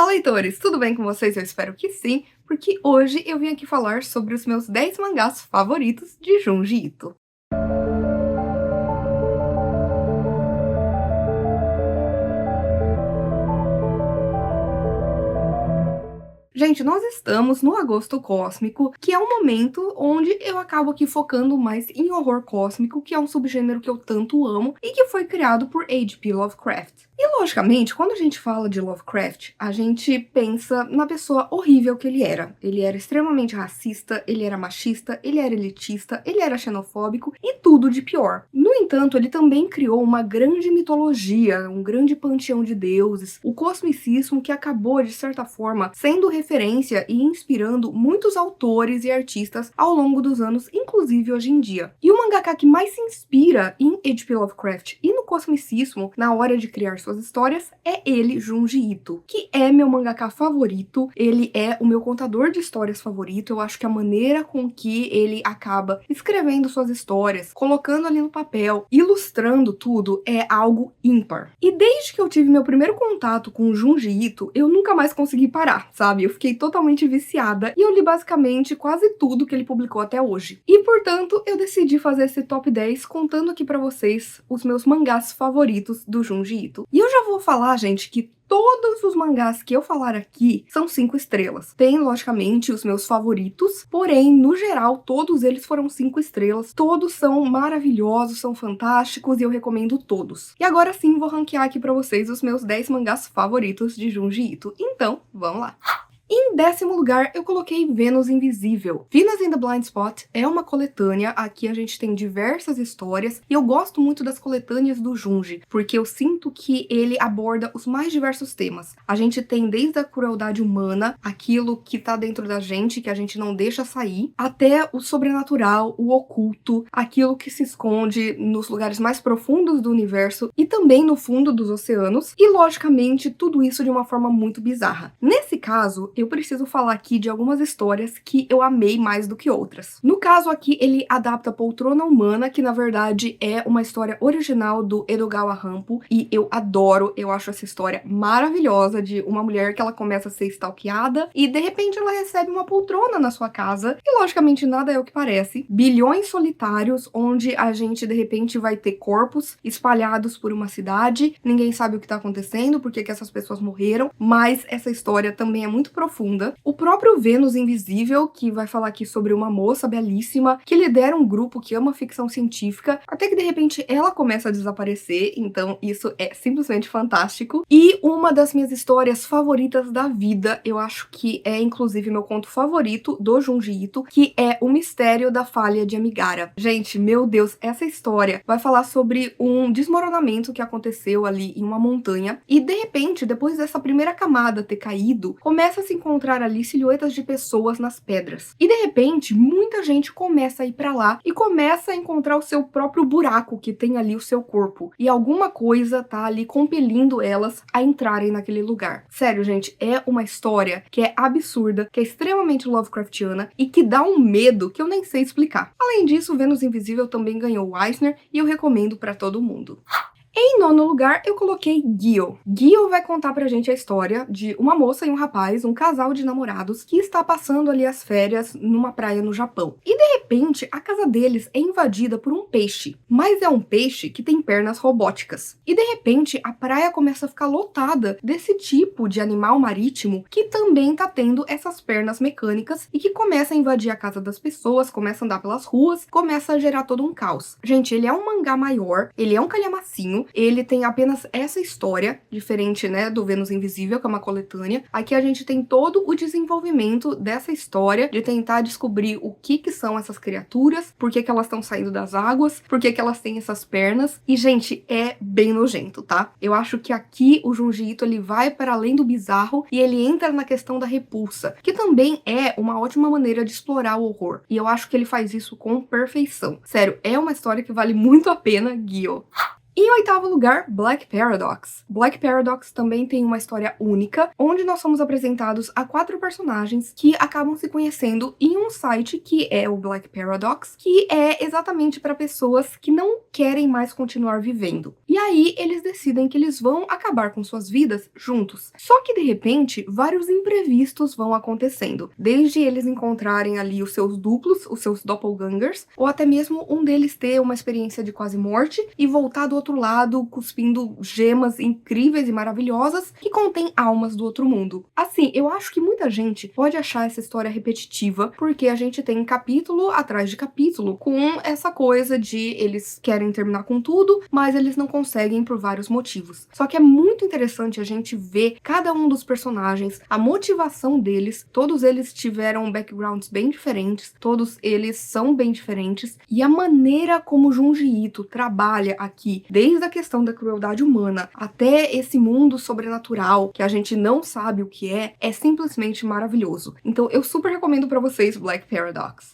Olá, leitores! Tudo bem com vocês? Eu espero que sim, porque hoje eu vim aqui falar sobre os meus 10 mangás favoritos de Junji Ito. Gente, nós estamos no agosto cósmico, que é um momento onde eu acabo aqui focando mais em horror cósmico, que é um subgênero que eu tanto amo e que foi criado por H.P. Lovecraft. E, logicamente, quando a gente fala de Lovecraft, a gente pensa na pessoa horrível que ele era. Ele era extremamente racista, ele era machista, ele era elitista, ele era xenofóbico e tudo de pior. No entanto, ele também criou uma grande mitologia, um grande panteão de deuses, o cosmicismo que acabou, de certa forma, sendo referência e inspirando muitos autores e artistas ao longo dos anos, inclusive hoje em dia. E o mangaka que mais se inspira em H.P. Lovecraft e no cosmicismo na hora de criar suas histórias é ele, Junji Ito, que é meu mangaka favorito, ele é o meu contador de histórias favorito. Eu acho que a maneira com que ele acaba escrevendo suas histórias, colocando ali no papel, ilustrando tudo, é algo ímpar. E desde que eu tive meu primeiro contato com o Junji Ito, eu nunca mais consegui parar, sabe? Eu fiquei totalmente viciada e eu li basicamente quase tudo que ele publicou até hoje. E, portanto, eu decidi fazer esse top 10 contando aqui pra vocês os meus mangás favoritos do Junji Ito. E eu já vou falar, gente, que todos os mangás que eu falar aqui são 5 estrelas. Tem, logicamente, os meus favoritos, porém, no geral, todos eles foram 5 estrelas. Todos são maravilhosos, são fantásticos e eu recomendo todos. E agora sim, vou ranquear aqui pra vocês os meus 10 mangás favoritos de Junji Ito. Então, vamos lá! Em 10º lugar, eu coloquei Vênus Invisível. Venus in the Blind Spot é uma coletânea, aqui a gente tem diversas histórias, e eu gosto muito das coletâneas do Junji, porque eu sinto que ele aborda os mais diversos temas. A gente tem desde a crueldade humana, aquilo que tá dentro da gente, que a gente não deixa sair, até o sobrenatural, o oculto, aquilo que se esconde nos lugares mais profundos do universo e também no fundo dos oceanos, e logicamente tudo isso de uma forma muito bizarra. Nesse caso, eu preciso falar aqui de algumas histórias que eu amei mais do que outras. No caso aqui, ele adapta Poltrona Humana, que na verdade é uma história original do Edogawa Rampo, e eu adoro, eu acho essa história maravilhosa de uma mulher que ela começa a ser stalkeada e de repente ela recebe uma poltrona na sua casa, e logicamente nada é o que parece. Bilhões solitários, onde a gente de repente vai ter corpos espalhados por uma cidade, ninguém sabe o que tá acontecendo, porque que essas pessoas morreram, mas essa história também é muito profunda. O próprio Vênus Invisível, que vai falar aqui sobre uma moça belíssima que lidera um grupo que ama ficção científica, até que de repente ela começa a desaparecer, então isso é simplesmente fantástico. E uma das minhas histórias favoritas da vida, eu acho que é inclusive meu conto favorito do Junji Ito, que é O Mistério da Falha de Amigara. Gente, meu Deus, essa história vai falar sobre um desmoronamento que aconteceu ali em uma montanha, e de repente, depois dessa primeira camada ter caído, começa a se encontrar ali silhuetas de pessoas nas pedras. E de repente, muita gente começa a ir pra lá e começa a encontrar o seu próprio buraco que tem ali o seu corpo. E alguma coisa tá ali compelindo elas a entrarem naquele lugar. Sério, gente, é uma história que é absurda, que é extremamente Lovecraftiana e que dá um medo que eu nem sei explicar. Além disso, Vênus Invisível também ganhou o Eisner e eu recomendo pra todo mundo. Em 9º lugar, eu coloquei Gyo. Gyo vai contar pra gente a história de uma moça e um rapaz, um casal de namorados, que está passando ali as férias numa praia no Japão. E de repente, a casa deles é invadida por um peixe, mas é um peixe que tem pernas robóticas. E de repente, a praia começa a ficar lotada desse tipo de animal marítimo que também tá tendo essas pernas mecânicas e que começa a invadir a casa das pessoas, começa a andar pelas ruas, começa a gerar todo um caos. Gente, ele é um mangá maior, ele é um calhamacinho, ele tem apenas essa história, diferente, né, do Vênus Invisível, que é uma coletânea. Aqui a gente tem todo o desenvolvimento dessa história, de tentar descobrir o que são essas criaturas, por que elas estão saindo das águas, por que elas têm essas pernas. E, gente, é bem nojento, tá? Eu acho que aqui o Junji Ito, ele vai para além do bizarro e ele entra na questão da repulsa, que também é uma ótima maneira de explorar o horror. E eu acho que ele faz isso com perfeição. Sério, é uma história que vale muito a pena, Gyo. E em 8º lugar, Black Paradox. Black Paradox também tem uma história única, onde nós somos apresentados a 4 personagens que acabam se conhecendo em um site que é o Black Paradox, que é exatamente para pessoas que não querem mais continuar vivendo. E E aí eles decidem que eles vão acabar com suas vidas juntos. Só que de repente, vários imprevistos vão acontecendo. Desde eles encontrarem ali os seus duplos, os seus doppelgangers, ou até mesmo um deles ter uma experiência de quase morte e voltar do outro lado cuspindo gemas incríveis e maravilhosas que contêm almas do outro mundo. Assim, eu acho que muita gente pode achar essa história repetitiva, porque a gente tem capítulo atrás de capítulo com essa coisa de eles querem terminar com tudo, mas eles não conseguem por vários motivos. Só que é muito interessante a gente ver cada um dos personagens, a motivação deles, todos eles tiveram backgrounds bem diferentes, todos eles são bem diferentes, e a maneira como Junji Ito trabalha aqui, desde a questão da crueldade humana até esse mundo sobrenatural que a gente não sabe o que é simplesmente maravilhoso. Então eu super recomendo pra vocês Black Paradox.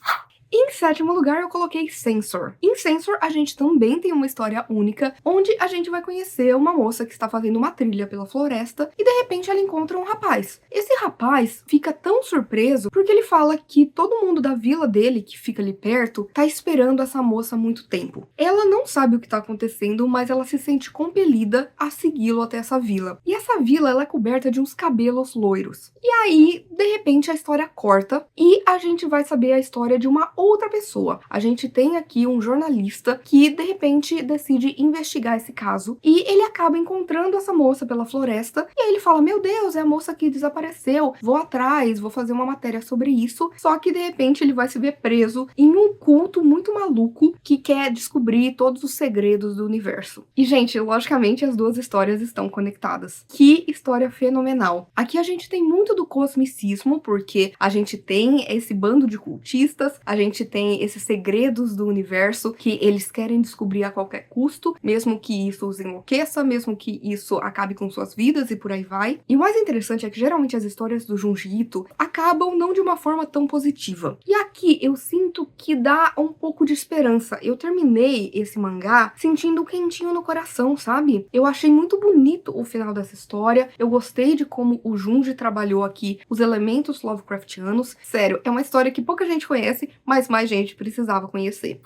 Em sétimo lugar, eu coloquei Censor. Em Censor, a gente também tem uma história única, onde a gente vai conhecer uma moça que está fazendo uma trilha pela floresta e de repente ela encontra um rapaz. Esse rapaz fica tão surpreso porque ele fala que todo mundo da vila dele, que fica ali perto, tá esperando essa moça há muito tempo. Ela não sabe o que tá acontecendo, mas ela se sente compelida a segui-lo até essa vila. E essa vila, ela é coberta de uns cabelos loiros. E aí, de repente, a história corta e a gente vai saber a história de uma outra pessoa. A gente tem aqui um jornalista que de repente decide investigar esse caso e ele acaba encontrando essa moça pela floresta e aí ele fala: meu Deus, é a moça que desapareceu, vou atrás, vou fazer uma matéria sobre isso. Só que de repente ele vai se ver preso em um culto muito maluco que quer descobrir todos os segredos do universo. E gente, logicamente as duas histórias estão conectadas. Que história fenomenal. Aqui a gente tem muito do cosmicismo, porque a gente tem esse bando de cultistas, a gente tem esses segredos do universo que eles querem descobrir a qualquer custo, mesmo que isso os enlouqueça, mesmo que isso acabe com suas vidas e por aí vai. E o mais interessante é que geralmente as histórias do Junji Ito acabam não de uma forma tão positiva. E aqui eu sinto que dá um pouco de esperança. Eu terminei esse mangá sentindo um quentinho no coração, sabe? Eu achei muito bonito o final dessa história, eu gostei de como o Junji trabalhou aqui os elementos Lovecraftianos. Sério, é uma história que pouca gente conhece, mas mais gente precisava conhecer.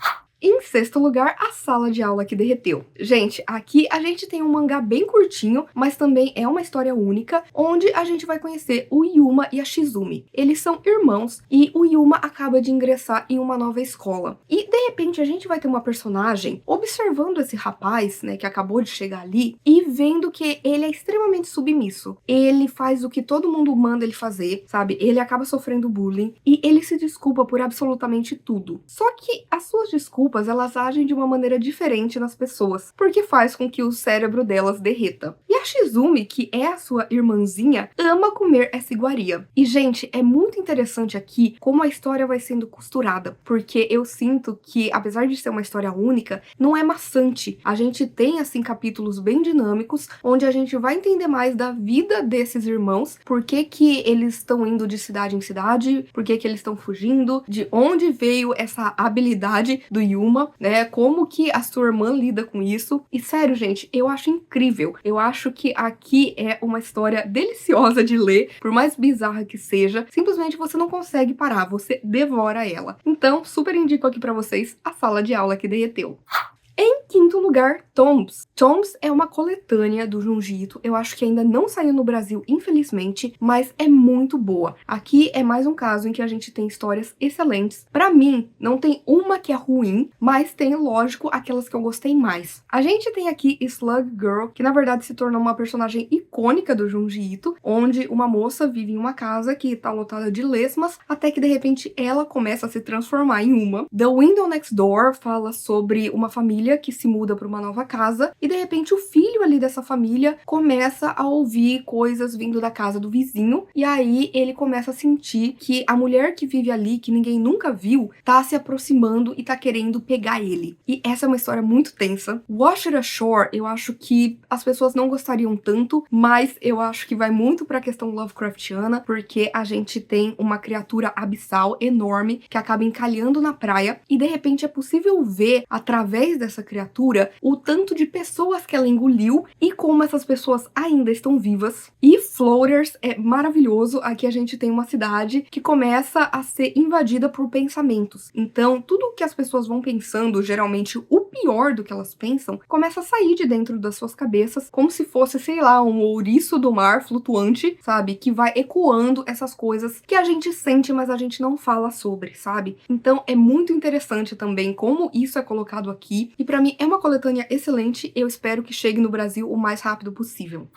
Em sexto lugar, A Sala de Aula que Derreteu. Gente, aqui a gente tem um mangá bem curtinho, mas também é uma história única, onde a gente vai conhecer o Yuma e a Shizumi. Eles são irmãos e o Yuma acaba de ingressar em uma nova escola. E, de repente, a gente vai ter uma personagem observando esse rapaz, né, que acabou de chegar ali, e vendo que ele é extremamente submisso. Ele faz o que todo mundo manda ele fazer, sabe? Ele acaba sofrendo bullying e ele se desculpa por absolutamente tudo. Só que as suas desculpas elas agem de uma maneira diferente nas pessoas, porque faz com que o cérebro delas derreta. E a Shizumi, que é a sua irmãzinha, ama comer essa iguaria. E, gente, é muito interessante aqui como a história vai sendo costurada, porque eu sinto que, apesar de ser uma história única, não é maçante. A gente tem, assim, capítulos bem dinâmicos, onde a gente vai entender mais da vida desses irmãos, por que que eles estão indo de cidade em cidade, por que que eles estão fugindo, de onde veio essa habilidade do Yuma, né? Como que a sua irmã lida com isso. E sério, gente, eu acho incrível. Eu acho que aqui é uma história deliciosa de ler, por mais bizarra que seja. Simplesmente você não consegue parar, você devora ela. Então, super indico aqui pra vocês A Sala de Aula que Derreteu. Em quinto lugar, Tombs. Tombs é uma coletânea do Junji Ito. Eu acho que ainda não saiu no Brasil, infelizmente, mas é muito boa. Aqui é mais um caso em que a gente tem histórias excelentes. Pra mim, não tem uma que é ruim, mas tem, lógico, aquelas que eu gostei mais. A gente tem aqui Slug Girl, que na verdade se tornou uma personagem icônica do Junji Ito, onde uma moça vive em uma casa que tá lotada de lesmas, até que de repente ela começa a se transformar em uma. The Window Next Door fala sobre uma família que se muda para uma nova casa e de repente o filho ali dessa família começa a ouvir coisas vindo da casa do vizinho e aí ele começa a sentir que a mulher que vive ali, que ninguém nunca viu, tá se aproximando e tá querendo pegar ele. E essa é uma história muito tensa. Washed Ashore, eu acho que as pessoas não gostariam tanto, mas eu acho que vai muito pra questão Lovecraftiana, porque a gente tem uma criatura abissal enorme que acaba encalhando na praia e de repente é possível ver através dessa essa criatura, o tanto de pessoas que ela engoliu e como essas pessoas ainda estão vivas. E Floaters é maravilhoso. Aqui a gente tem uma cidade que começa a ser invadida por pensamentos. Então, tudo que as pessoas vão pensando, geralmente o pior do que elas pensam, começa a sair de dentro das suas cabeças, como se fosse, sei lá, um ouriço do mar flutuante, sabe? Que vai ecoando essas coisas que a gente sente, mas a gente não fala sobre, sabe? Então, é muito interessante também como isso é colocado aqui. E pra mim é uma coletânea excelente. Eu espero que chegue no Brasil o mais rápido possível.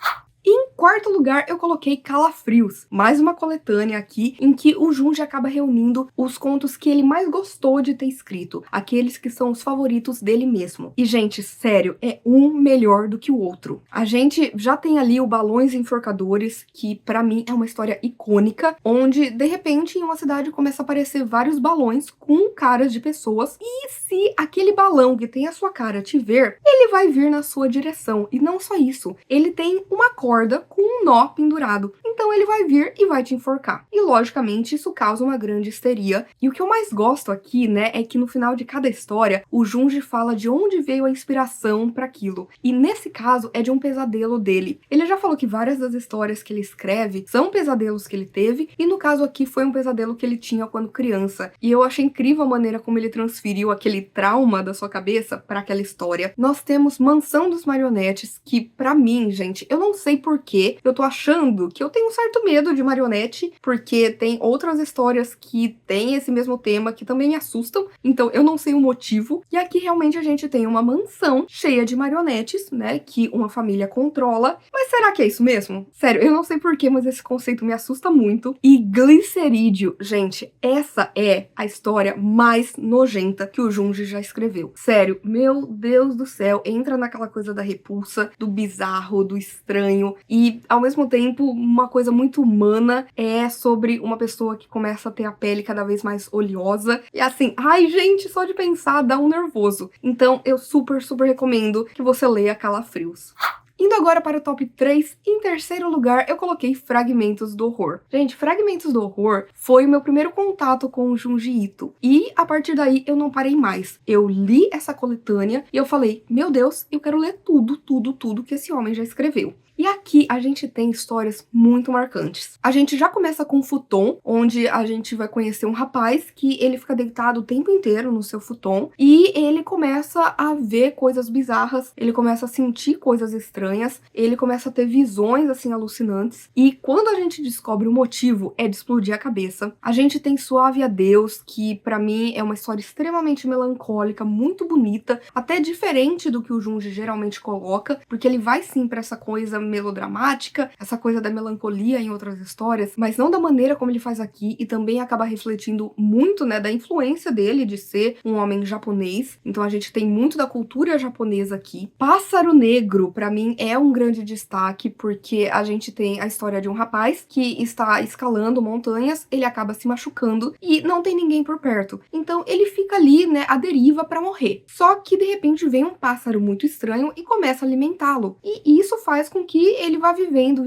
Em quarto lugar, eu coloquei Calafrios, mais uma coletânea aqui em que o Junji acaba reunindo os contos que ele mais gostou de ter escrito, aqueles que são os favoritos dele mesmo. E, gente, sério, é um melhor do que o outro. A gente já tem ali o Balões Enforcadores, que pra mim é uma história icônica, onde, de repente, em uma cidade começa a aparecer vários balões com caras de pessoas, e se aquele balão que tem a sua cara te ver, ele vai vir na sua direção. E não só isso, ele tem uma corda com um nó pendurado. Então ele vai vir e vai te enforcar. E logicamente isso causa uma grande histeria. E o que eu mais gosto aqui, né, é que no final de cada história, o Junji fala de onde veio a inspiração para aquilo. E nesse caso é de um pesadelo dele. Ele já falou que várias das histórias que ele escreve são pesadelos que ele teve, e no caso aqui foi um pesadelo que ele tinha quando criança. E eu achei incrível a maneira como ele transferiu aquele trauma da sua cabeça para aquela história. Nós temos Mansão dos Marionetes, que pra mim, gente, eu não sei porquê, eu tô achando que eu tenho um certo medo de marionete, porque tem outras histórias que têm esse mesmo tema que também me assustam, então eu não sei o motivo. E aqui realmente a gente tem uma mansão cheia de marionetes, né, que uma família controla. Mas será que é isso mesmo? Sério, eu não sei porquê, mas esse conceito me assusta muito. E Glicerídeo, gente, essa é a história mais nojenta que o Junji já escreveu. Sério, meu Deus do céu, entra naquela coisa da repulsa, do bizarro, do estranho, e ao mesmo tempo uma coisa muito humana. É sobre uma pessoa que começa a ter a pele cada vez mais oleosa, e assim, ai gente, só de pensar dá um nervoso. Então eu super recomendo que você leia Calafrios. Indo agora para o top 3, em terceiro lugar eu coloquei Fragmentos do Horror. Gente, Fragmentos do Horror foi o meu primeiro contato com o Junji Ito, e a partir daí eu não parei mais. Eu li essa coletânea e eu falei, meu Deus, eu quero ler tudo que esse homem já escreveu. E aqui a gente tem histórias muito marcantes. A gente já começa com o futon, onde a gente vai conhecer um rapaz que ele fica deitado o tempo inteiro no seu futon e ele começa a ver coisas bizarras, ele começa a sentir coisas estranhas, ele começa a ter visões assim alucinantes, e quando a gente descobre o motivo é de explodir a cabeça. A gente tem Suave Adeus, que pra mim é uma história extremamente melancólica, muito bonita, até diferente do que o Junji geralmente coloca, porque ele vai sim pra essa coisa melodramática, essa coisa da melancolia em outras histórias, mas não da maneira como ele faz aqui, e também acaba refletindo muito, né, da influência dele de ser um homem japonês. Então a gente tem muito da cultura japonesa aqui. Pássaro Negro, pra mim, é um grande destaque, porque a gente tem a história de um rapaz que está escalando montanhas, ele acaba se machucando e não tem ninguém por perto. Então ele fica ali, né, à deriva pra morrer. Só que de repente vem um pássaro muito estranho e começa a alimentá-lo. E isso faz com que ele vá vivendo,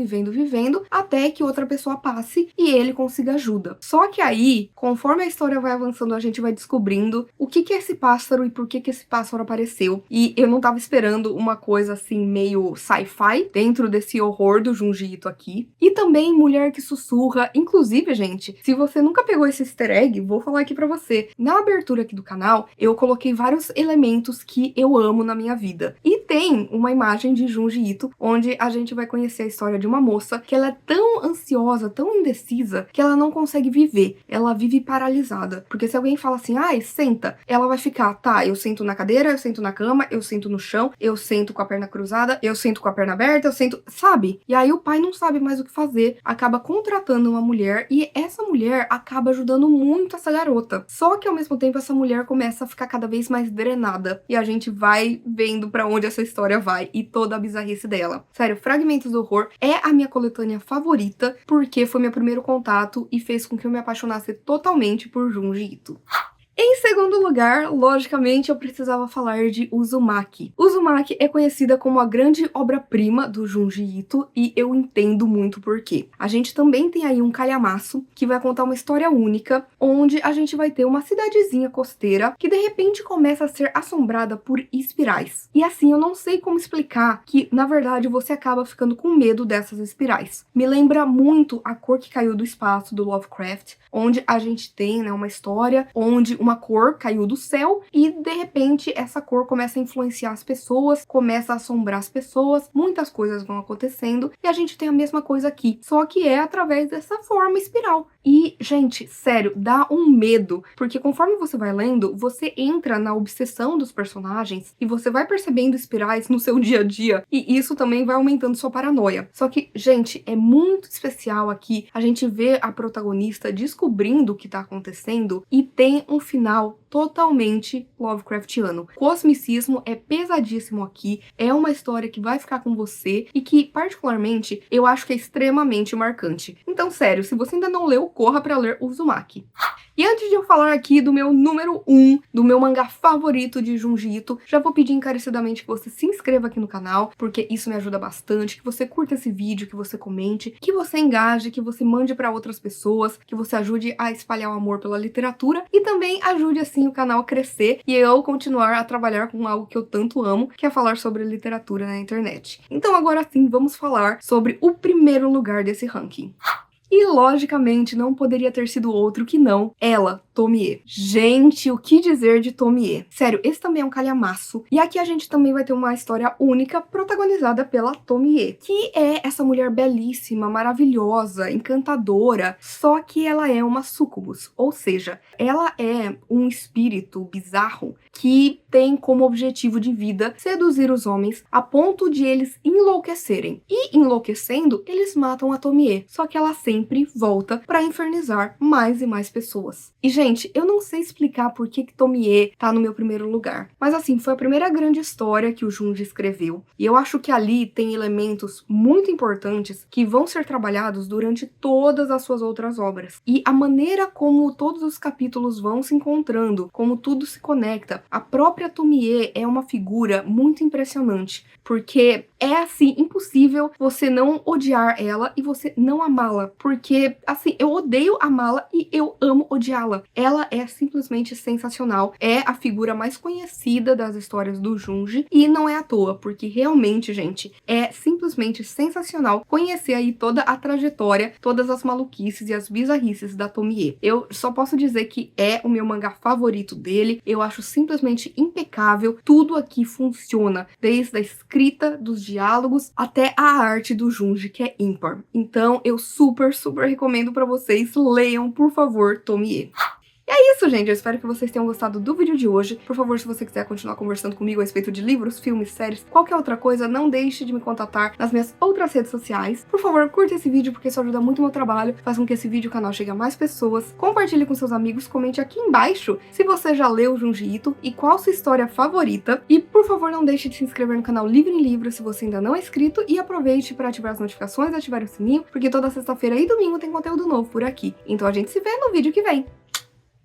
até que outra pessoa passe e ele consiga ajuda. Só que aí, conforme a história vai avançando, a gente vai descobrindo o que é esse pássaro e por que esse pássaro apareceu. E eu não tava esperando uma coisa assim meio sci-fi dentro desse horror do Junji Ito aqui. E também Mulher que Sussurra. Inclusive, gente, se você nunca pegou esse easter egg, vou falar aqui pra você. Na abertura aqui do canal, eu coloquei vários elementos que eu amo na minha vida. E tem uma imagem de Junji Ito, onde a gente vai conhecer a história de uma moça que ela é tão ansiosa, tão indecisa, que ela não consegue viver. Ela vive paralisada. Porque se alguém fala assim, ai, senta, ela vai ficar, tá, eu sento na cadeira, eu sento na cama, eu sento no chão, eu sento com a perna cruzada, eu sento com a perna aberta, eu sento, sabe? E aí o pai não sabe mais o que fazer, acaba contratando uma mulher, e essa mulher acaba ajudando muito essa garota. Só que ao mesmo tempo essa mulher começa a ficar cada vez mais drenada, e a gente vai vendo pra onde essa história vai, e toda a bizarrice dela. Sério, Fragmentos do Horror é a minha coletânea favorita, porque foi meu primeiro contato e fez com que eu me apaixonasse totalmente por Junji Ito. Em segundo lugar, logicamente, eu precisava falar de Uzumaki. Uzumaki é conhecida como a grande obra-prima do Junji Ito e eu entendo muito por quê. A gente também tem aí um calhamaço que vai contar uma história única, onde a gente vai ter uma cidadezinha costeira que de repente começa a ser assombrada por espirais. E assim, eu não sei como explicar que, na verdade, você acaba ficando com medo dessas espirais. Me lembra muito A Cor que Caiu do Espaço, do Lovecraft, onde a gente tem, né, uma história onde uma cor caiu do céu e, de repente, essa cor começa a influenciar as pessoas, começa a assombrar as pessoas, muitas coisas vão acontecendo e a gente tem a mesma coisa aqui, só que é através dessa forma espiral. E, gente, sério, dá um medo, porque conforme você vai lendo, você entra na obsessão dos personagens e você vai percebendo espirais no seu dia a dia, e isso também vai aumentando sua paranoia. Só que, gente, é muito especial aqui a gente ver a protagonista descobrindo o que tá acontecendo e tem um final totalmente Lovecraftiano. Cosmicismo é pesadíssimo aqui, é uma história que vai ficar com você e que, particularmente, eu acho que é extremamente marcante. Então, sério, se você ainda não leu, corra pra ler Uzumaki. E antes de eu falar aqui do meu número 1, do meu mangá favorito de Junji Ito, já vou pedir encarecidamente que você se inscreva aqui no canal, porque isso me ajuda bastante, que você curta esse vídeo, que você comente, que você engaje, que você mande para outras pessoas, que você ajude a espalhar o amor pela literatura e também ajude assim o canal a crescer e eu continuar a trabalhar com algo que eu tanto amo, que é falar sobre literatura na internet. Então agora sim, vamos falar sobre o primeiro lugar desse ranking. E, logicamente, não poderia ter sido outro que não ela, Tomie. Gente, o que dizer de Tomie? Sério, esse também é um calhamaço. E aqui a gente também vai ter uma história única protagonizada pela Tomie, que é essa mulher belíssima, maravilhosa, encantadora, só que ela é uma sucubus, ou seja, ela é um espírito bizarro que tem como objetivo de vida seduzir os homens a ponto de eles enlouquecerem. E enlouquecendo, eles matam a Tomie, só que ela sempre volta pra infernizar mais e mais pessoas. E, gente, eu não sei explicar por que Tomie tá no meu primeiro lugar, mas assim, foi a primeira grande história que o Junji escreveu, e eu acho que ali tem elementos muito importantes que vão ser trabalhados durante todas as suas outras obras. E a maneira como todos os capítulos vão se encontrando, como tudo se conecta, a própria Tomie é uma figura muito impressionante, porque é assim, impossível você não odiar ela e você não amá-la, porque assim, eu odeio amá-la e eu amo odiá-la. Ela é simplesmente sensacional, é a figura mais conhecida das histórias do Junji e não é à toa, porque realmente, gente, é simplesmente sensacional conhecer aí toda a trajetória, todas as maluquices e as bizarrices da Tomie. Eu só posso dizer que é o meu mangá favorito dele, eu acho simplesmente impecável, tudo aqui funciona, desde a escrita dos diálogos até a arte do Junji, que é ímpar. Então eu super recomendo pra vocês, leiam, por favor, Tomie. E é isso, gente. Eu espero que vocês tenham gostado do vídeo de hoje. Por favor, se você quiser continuar conversando comigo a respeito de livros, filmes, séries, qualquer outra coisa, não deixe de me contatar nas minhas outras redes sociais. Por favor, curta esse vídeo, porque isso ajuda muito o meu trabalho, faz com que esse vídeo e o canal chegue a mais pessoas. Compartilhe com seus amigos, comente aqui embaixo se você já leu Junji Ito e qual sua história favorita. E, por favor, não deixe de se inscrever no canal Livro em Livro se você ainda não é inscrito e aproveite para ativar as notificações e ativar o sininho, porque toda sexta-feira e domingo tem conteúdo novo por aqui. Então a gente se vê no vídeo que vem.